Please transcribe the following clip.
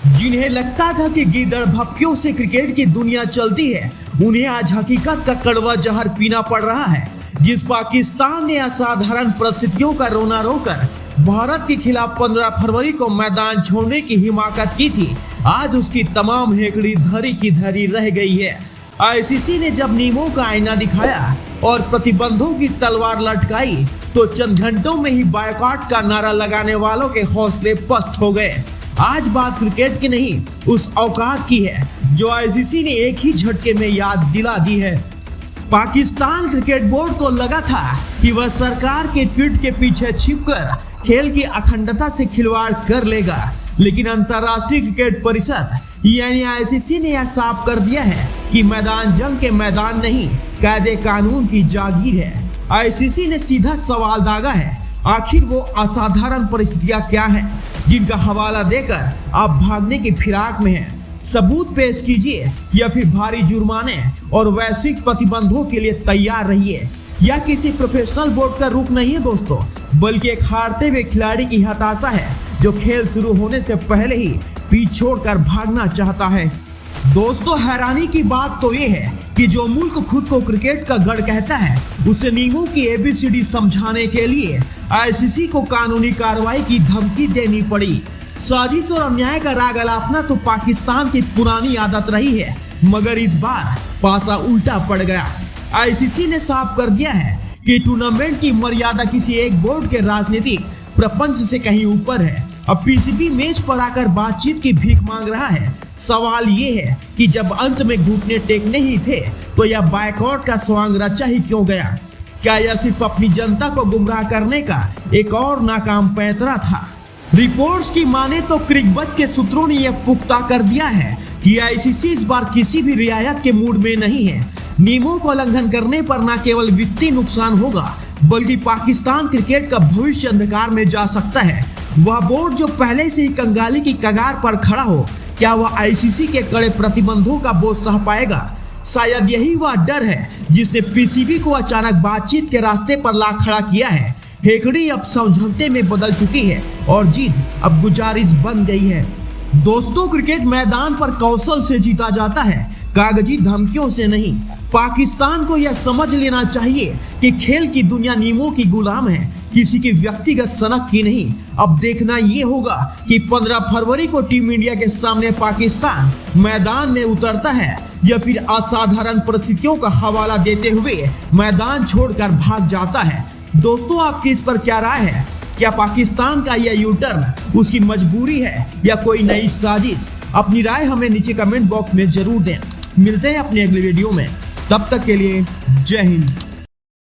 जिन्हें लगता था कि गीदड़ भक्तियों से क्रिकेट की दुनिया चलती है, उन्हें आज हकीकत का कड़वा जहर पीना पड़ रहा है। जिस पाकिस्तान ने असाधारण परिस्थितियों का रोना रोकर भारत के खिलाफ 15 फरवरी को मैदान छोड़ने की हिमाकत की थी, आज उसकी तमाम हेकड़ी धरी की धरी रह गई है। आईसीसी ने जब नियमों का आईना दिखाया और प्रतिबंधों की तलवार लटकाई तो चंद घंटों में ही बायकॉट का नारा लगाने वालों के हौसले पस्त हो गए। आज बात क्रिकेट की नहीं, उस औकात की है जो आईसीसी ने एक ही झटके में याद दिला दी है। पाकिस्तान क्रिकेट बोर्ड को लगा था कि वह सरकार के ट्वीट के पीछे छिपकर खेल की अखंडता से खिलवाड़ कर लेगा, लेकिन अंतर्राष्ट्रीय क्रिकेट परिषद यानी आईसीसी ने यह साफ कर दिया है कि मैदान जंग के मैदान नहीं, कायदे कानून की जागीर है। आईसीसी ने सीधा सवाल दागा है, आखिर वो असाधारण परिस्थितियां क्या हैं जिनका हवाला देकर आप भागने की फिराक में हैं? सबूत पेश कीजिए या फिर भारी जुर्माने और वैश्विक प्रतिबंधों के लिए तैयार रहिए। यह किसी प्रोफेशनल बोर्ड का रुख नहीं है दोस्तों, बल्कि एक हारते हुए खिलाड़ी की हताशा है जो खेल शुरू होने से पहले ही पीछ छोड़कर भागना चाहता है। दोस्तों, हैरानी की बात तो ये है कि जो मुल्क खुद को क्रिकेट का गढ़ कहता है, उसे नियमों की एबीसीडी समझाने के लिए आईसीसी को कानूनी कार्रवाई की धमकी देनी पड़ी। साजिश और अन्याय का राग अलापना तो पाकिस्तान की पुरानी आदत रही है, मगर इस बार पासा उल्टा पड़ गया। आईसीसी ने साफ कर दिया है कि टूर्नामेंट की मर्यादा किसी एक बोर्ड के राजनीतिक प्रपंच से कहीं ऊपर है। अब पीसीबी मेज पर आकर बातचीत की भीख मांग रहा है। सवाल ये है कि जब अंत में घुटने टेकने ही थे तो यह बायकॉट का स्वांग रचा ही क्यों गया? क्या यह सिर्फ अपनी जनता को गुमराह करने का एक और नाकाम पैंतरा था? रिपोर्ट्स की माने तो क्रिकबज के सूत्रों ने यह पुख्ता कर दिया है कि आईसीसी इस बार किसी भी रियायत के मूड में नहीं है। नियमों का उल्लंघन करने पर न केवल वित्तीय नुकसान होगा, बल्कि पाकिस्तान क्रिकेट का भविष्य अंधकार में जा सकता है। वह बोर्ड जो पहले से ही कंगाली की कगार पर खड़ा हो, क्या वह आईसीसी के कड़े प्रतिबंधों का बोझ सह पाएगा? शायद यही वह डर है जिसने पीसीबी को अचानक बातचीत के रास्ते पर ला खड़ा किया है। हेकड़ी अब समझौते में बदल चुकी है और जीत अब गुजारिश बन गई है। दोस्तों, क्रिकेट मैदान पर कौशल से जीता जाता है, कागजी धमकियों से नहीं। पाकिस्तान को यह समझ लेना चाहिए कि खेल की दुनिया नियमों की गुलाम है, किसी की व्यक्तिगत सनक की नहीं। अब देखना ये होगा कि 15 फरवरी को टीम इंडिया के सामने पाकिस्तान मैदान में उतरता है या फिर असाधारण परिस्थितियों का हवाला देते हुए मैदान छोड़कर भाग जाता है। दोस्तों, आपकी इस पर क्या राय है? क्या पाकिस्तान का यह यू टर्न उसकी मजबूरी है या कोई नई साजिश? अपनी राय हमें नीचे कमेंट बॉक्स में जरूर दें। मिलते हैं अपने अगले वीडियो में, तब तक के लिए जय हिंद।